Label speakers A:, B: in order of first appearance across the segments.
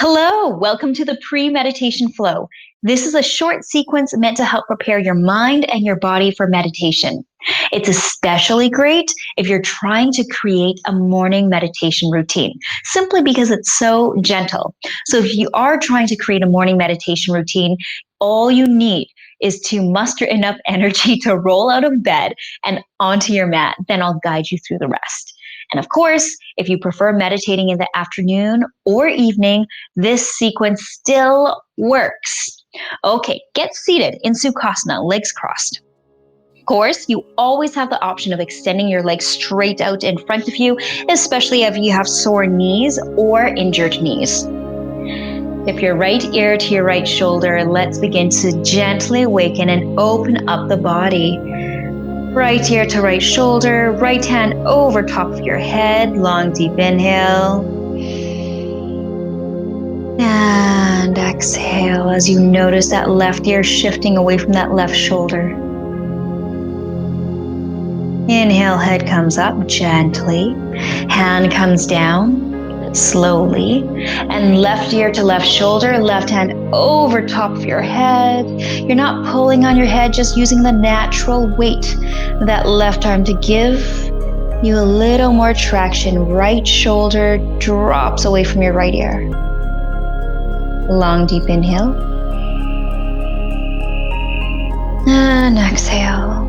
A: Hello, welcome to the pre-meditation flow. This is a short sequence meant to help prepare your mind and your body for meditation. It's especially great if you're trying to create a morning meditation routine, simply because it's so gentle. So if you are trying to create a morning meditation routine, all you need is to muster enough energy to roll out of bed and onto your mat. Then I'll guide you through the rest. And of course, if you prefer meditating in the afternoon or evening, this sequence still works. Okay, get seated in Sukhasana, legs crossed. Of course, you always have the option of extending your legs straight out in front of you, especially if you have sore knees or injured knees. Tip your right ear to your right shoulder. Let's begin to gently awaken and open up the body. Right ear to right shoulder, right hand over top of your head, long deep inhale. And exhale as you notice that left ear shifting away from that left shoulder. Inhale, head comes up gently, hand comes down slowly, and left ear to left shoulder, left hand over top of your head. You're not pulling on your head, just using the natural weight of that left arm to give you a little more traction. Right shoulder drops away from your right ear. Long deep inhale. And exhale.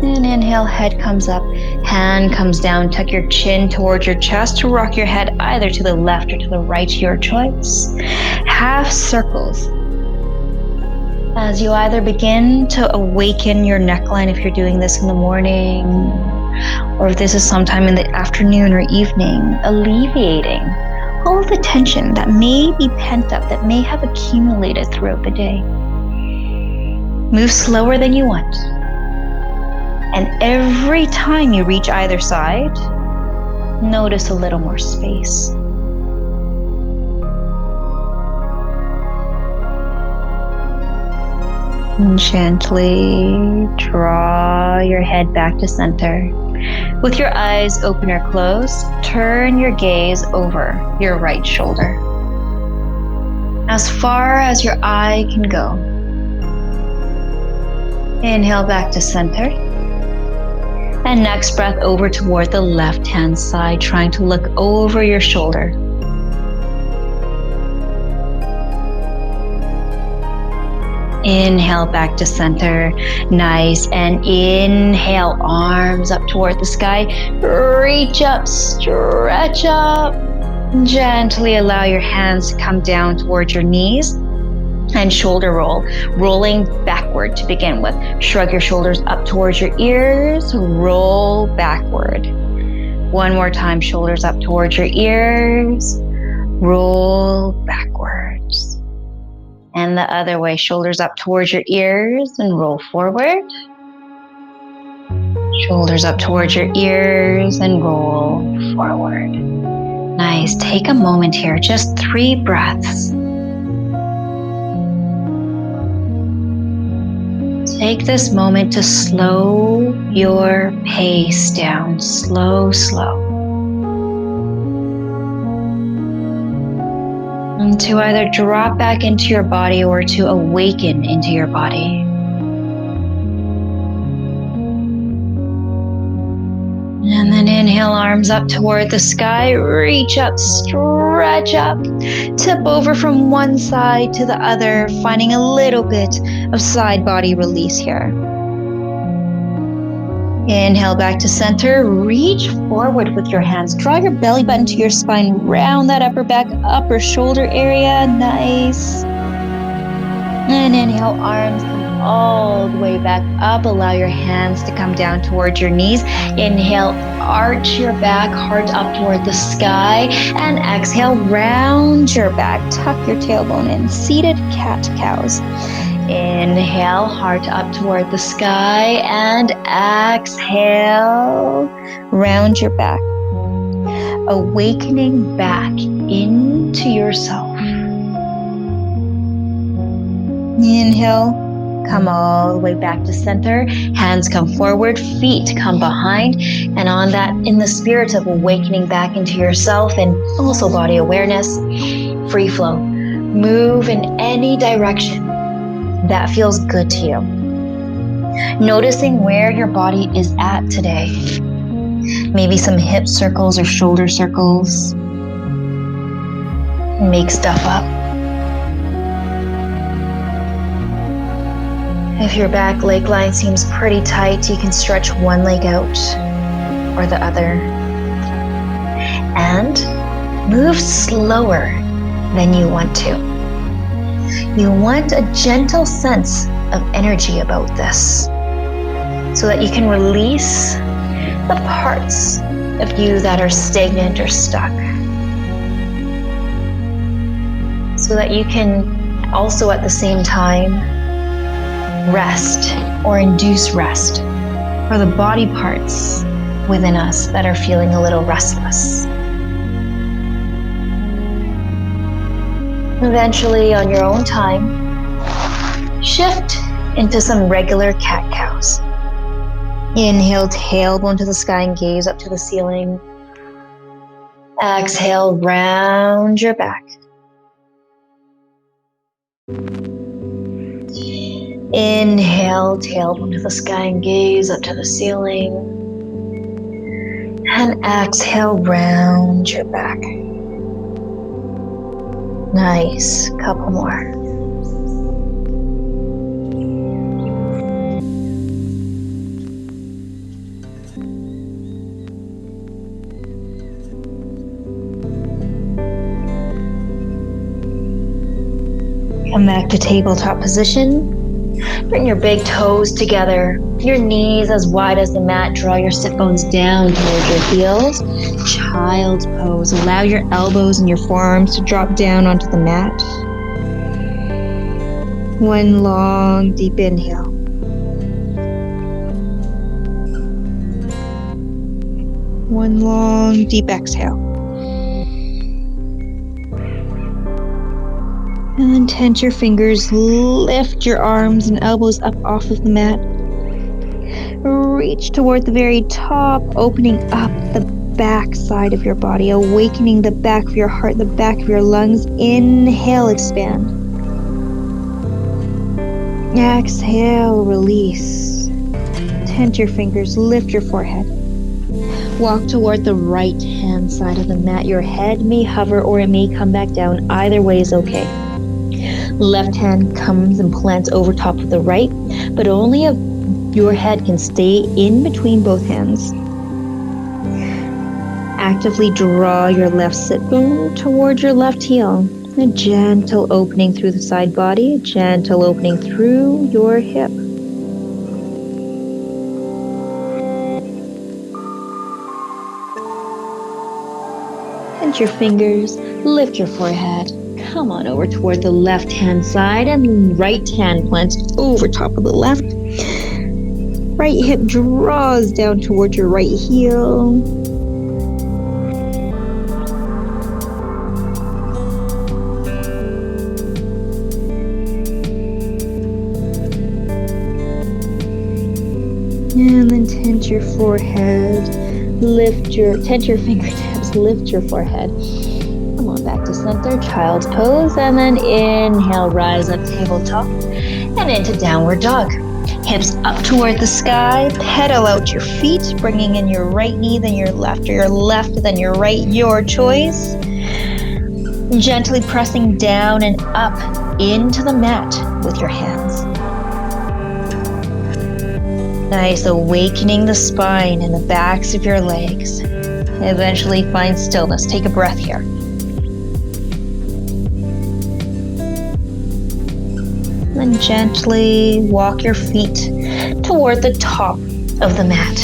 A: And inhale, head comes up, hand comes down, tuck your chin towards your chest to rock your head either to the left or to the right, your choice. Half circles. As you either begin to awaken your neckline if you're doing this in the morning, or if this is sometime in the afternoon or evening, alleviating all of the tension that may be pent up, that may have accumulated throughout the day. Move slower than you want. And every time you reach either side, notice a little more space. And gently draw your head back to center. With your eyes open or closed, turn your gaze over your right shoulder, as far as your eye can go. Inhale back to center. And next breath over toward the left-hand side, trying to look over your shoulder. Inhale back to center. Nice. And inhale, arms up toward the sky. Reach up, stretch up. Gently allow your hands to come down towards your knees. And shoulder roll, rolling backward to begin with. Shrug your shoulders up towards your ears, roll backward. One more time, shoulders up towards your ears, roll backwards. And the other way, shoulders up towards your ears and roll forward. Shoulders up towards your ears and roll forward. Nice, take a moment here, just 3 breaths. Take this moment to slow your pace down, slow. And to either drop back into your body or to awaken into your body. And then inhale, arms up toward the sky, reach up, stretch up, tip over from one side to the other, finding a little bit of side body release here. Inhale back to center, reach forward with your hands, draw your belly button to your spine, round that upper back, upper shoulder area, nice. And inhale, arms come all the way back up. Allow your hands to come down towards your knees. Inhale, arch your back, heart up toward the sky. And exhale, round your back, tuck your tailbone in. Seated cat-cows. Inhale, heart up toward the sky. And exhale, round your back. Awakening back into yourself. Inhale, Come all the way back to center. Hands come forward, feet come behind. And on that, in the spirit of awakening back into yourself and also body awareness, free flow. Move in any direction that feels good to you. Noticing where your body is at today. Maybe some hip circles or shoulder circles. Make stuff up. If your back leg line seems pretty tight, you can stretch one leg out or the other. And move slower than you want to. You want a gentle sense of energy about this so that you can release the parts of you that are stagnant or stuck. So that you can also at the same time rest or induce rest for the body parts within us that are feeling a little restless. Eventually, on your own time, shift into some regular cat-cows. Inhale, tailbone to the sky and gaze up to the ceiling. Exhale, round your back. Inhale, tailbone to the sky and gaze up to the ceiling. And exhale, round your back. Nice. Couple more. Come back to tabletop position. Bring your big toes together, your knees as wide as the mat. Draw your sit bones down towards your heels. Child's pose. Allow your elbows and your forearms to drop down onto the mat. One long, deep inhale. One long, deep exhale. And then tense your fingers, lift your arms and elbows up off of the mat. Reach toward the very top, opening up the back side of your body, awakening the back of your heart, the back of your lungs. Inhale, expand. Exhale, release. Tense your fingers, lift your forehead. Walk toward the right hand side of the mat. Your head may hover or it may come back down. Either way is okay. Left hand comes and plants over top of the right, but only if your head can stay in between both hands. Actively draw your left sit bone toward your left heel. A gentle opening through the side body, a gentle opening through your hip. Pinch your fingers, lift your forehead. Come on over toward the left hand side and right hand plants over top of the left. Right hip draws down toward your right heel. And then tense your forehead, tense your fingertips, lift your forehead. Come on back to center, child's pose, and then inhale, rise up, tabletop, and into downward dog. Hips up toward the sky, pedal out your feet, bringing in your right knee, then your left, or your left, then your right, your choice. Gently pressing down and up into the mat with your hands. Nice, awakening the spine and the backs of your legs. Eventually find stillness. Take a breath here. Then gently walk your feet toward the top of the mat.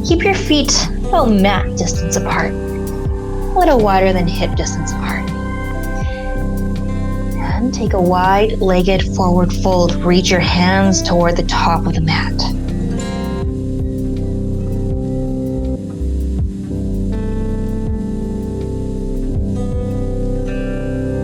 A: Keep your feet about mat distance apart, a little wider than hip distance apart. And take a wide-legged forward fold. Reach your hands toward the top of the mat.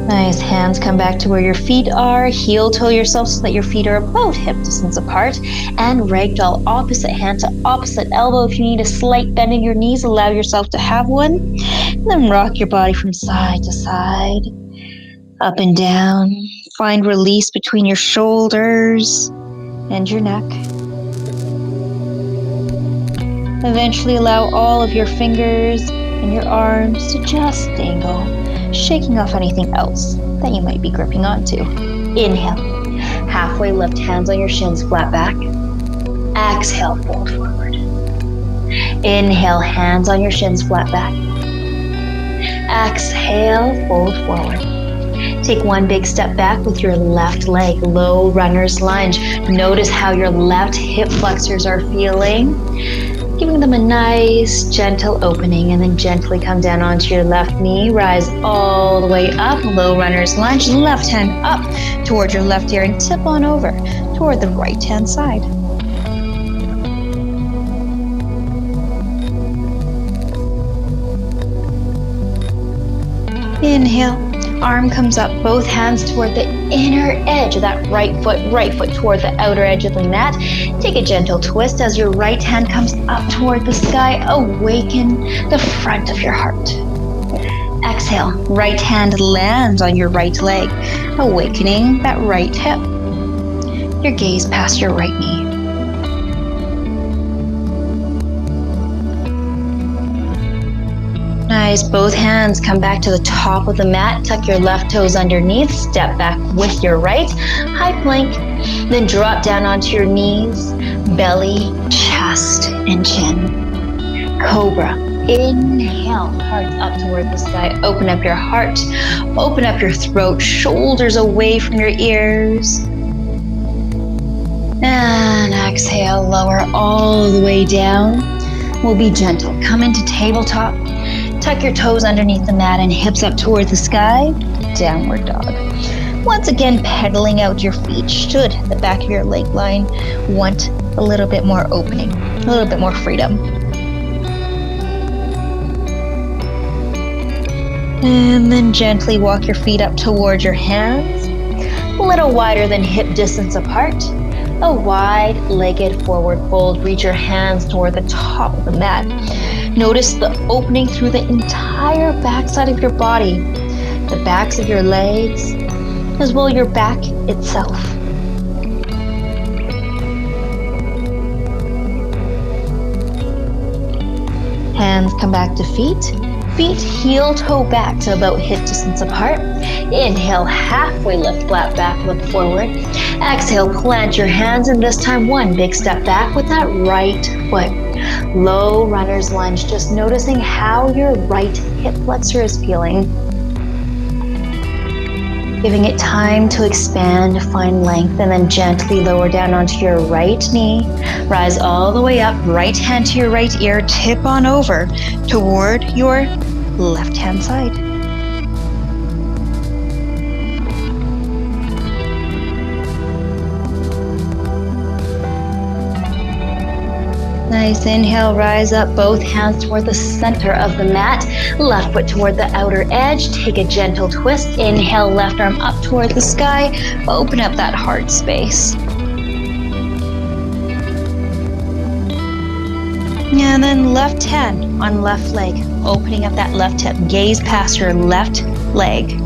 A: Nice, hands Hands come back to where your feet are. Heel toe yourself so that your feet are about hip distance apart. And ragdoll, opposite hand to opposite elbow. If you need a slight bend in your knees, allow yourself to have one. And then rock your body from side to side, up and down. Find release between your shoulders and your neck. Eventually allow all of your fingers and your arms to just dangle, shaking off anything else that you might be gripping onto. Inhale. Halfway lift, hands on your shins, flat back. Exhale, fold forward. Inhale, hands on your shins, flat back. Exhale, fold forward. Take one big step back with your left leg, low runner's lunge. Notice how your left hip flexors are feeling. Giving them a nice, gentle opening, and then gently come down onto your left knee. Rise all the way up, low runner's lunge. Left hand up toward your left ear and tip on over toward the right hand side. Inhale. Arm comes up, both hands toward the inner edge of that right foot toward the outer edge of the mat. Take a gentle twist as your right hand comes up toward the sky. Awaken the front of your heart. Exhale, right hand lands on your right leg, awakening that right hip. Your gaze past your right knee. Nice, both hands come back to the top of the mat. Tuck your left toes underneath. Step back with your right. High plank. Then drop down onto your knees. Belly, chest, and chin. Cobra. Inhale, heart up toward the sky. Open up your heart. Open up your throat. Shoulders away from your ears. And exhale, lower all the way down. We'll be gentle. Come into tabletop. Tuck your toes underneath the mat and hips up toward the sky. Downward dog. Once again, pedaling out your feet. Should the back of your leg line want a little bit more opening, a little bit more freedom. And then gently walk your feet up toward your hands. A little wider than hip distance apart. A wide-legged forward fold. Reach your hands toward the top of the mat. Notice the opening through the entire backside of your body, the backs of your legs, as well as your back itself. Hands come back to feet. Feet heel toe back to about hip distance apart. Inhale, halfway lift, flat back, look forward. Exhale, plant your hands, and this time one big step back with that right foot. Low runner's lunge, just noticing how your right hip flexor is feeling. Giving it time to expand, find length, and then gently lower down onto your right knee. Rise all the way up, right hand to your right ear, tip on over toward your left hand side. Nice, inhale, rise up, both hands toward the center of the mat. Left foot toward the outer edge. Take a gentle twist. Inhale, left arm up toward the sky. Open up that heart space. And then left hand on left leg, opening up that left hip. Gaze past your left leg.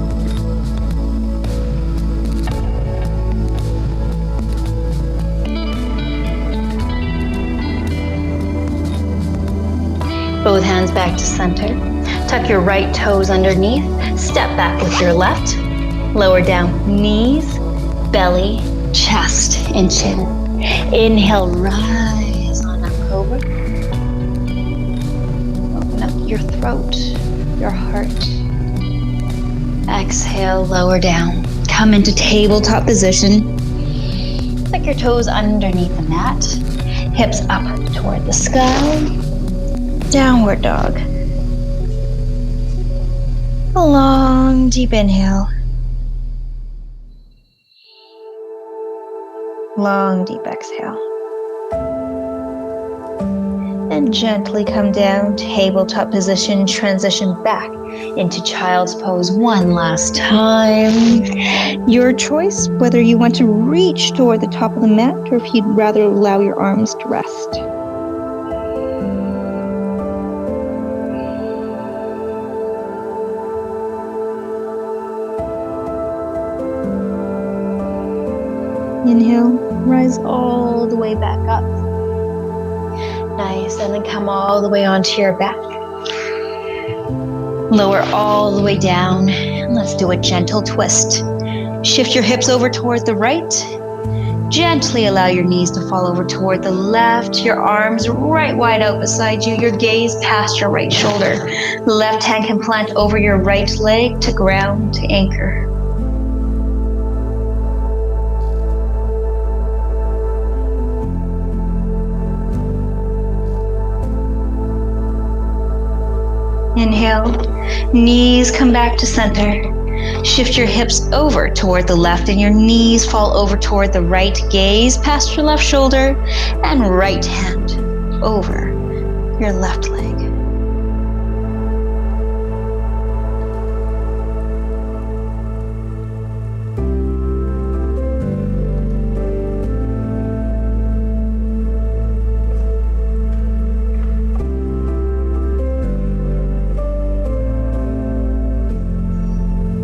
A: Both hands back to center. Tuck your right toes underneath. Step back with your left. Lower down knees, belly, chest, and chin. Inhale, rise on up, cobra. Open up your throat, your heart. Exhale, lower down. Come into tabletop position. Tuck your toes underneath the mat. Hips up toward the sky. Downward dog. A long, deep inhale. Long, deep exhale. And gently come down, tabletop position, transition back into child's pose one last time. Your choice, whether you want to reach toward the top of the mat or if you'd rather allow your arms to rest. Inhale, rise all the way back up. Nice, and then come all the way onto your back. Lower all the way down. Let's do a gentle twist. Shift your hips over toward the right. Gently allow your knees to fall over toward the left. Your arms right wide out beside you. Your gaze past your right shoulder. The left hand can plant over your right leg to ground, to anchor. Inhale, knees come back to center. Shift your hips over toward the left and your knees fall over toward the right. Gaze past your left shoulder and right hand over your left leg.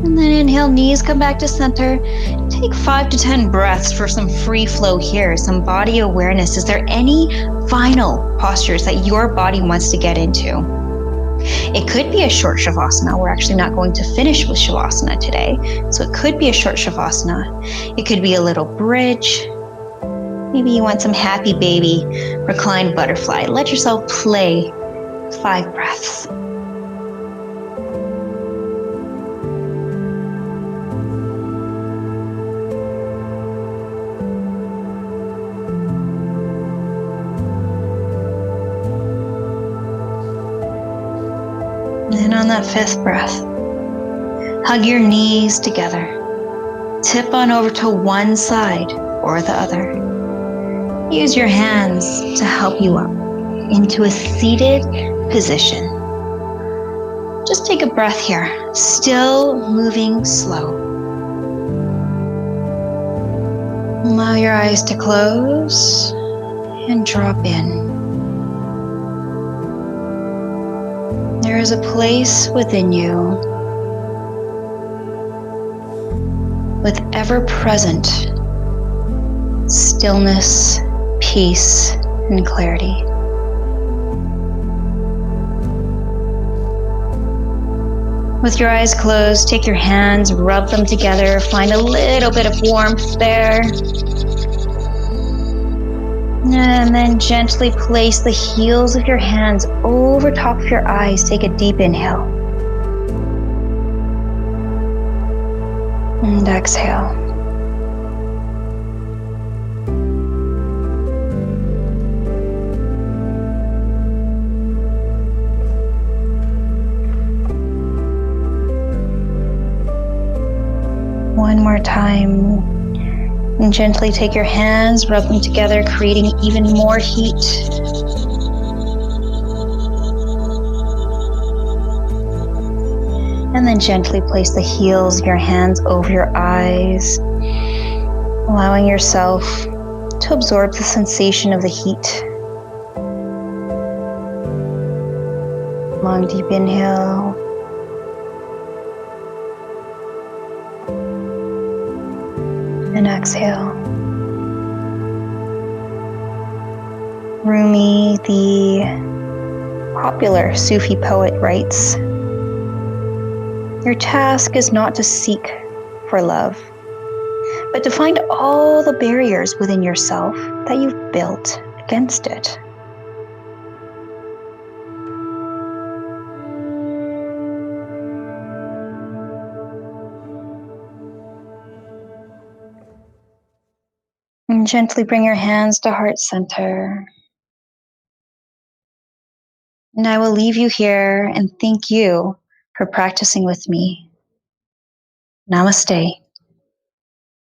A: And then inhale, knees come back to center. Take 5 to 10 breaths for some free flow here, some body awareness. Is there any final postures that your body wants to get into? It could be a short shavasana. We're actually not going to finish with shavasana today. So it could be a short shavasana. It could be a little bridge. Maybe you want some happy baby, reclined butterfly. Let yourself play 5 breaths. And on that 5th breath, hug your knees together. Tip on over to one side or the other. Use your hands to help you up into a seated position. Just take a breath here, still moving slow. Allow your eyes to close and drop in. There is a place within you with ever-present stillness, peace, and clarity. With your eyes closed, take your hands, rub them together, find a little bit of warmth there. And then gently place the heels of your hands over top of your eyes. Take a deep inhale. And exhale. One more time. And gently take your hands, rub them together, creating even more heat. And then gently place the heels of your hands over your eyes, allowing yourself to absorb the sensation of the heat. Long, deep inhale. And exhale. Rumi, the popular Sufi poet, writes, "Your task is not to seek for love, but to find all the barriers within yourself that you've built against it." And gently bring your hands to heart center. And I will leave you here and thank you for practicing with me. Namaste.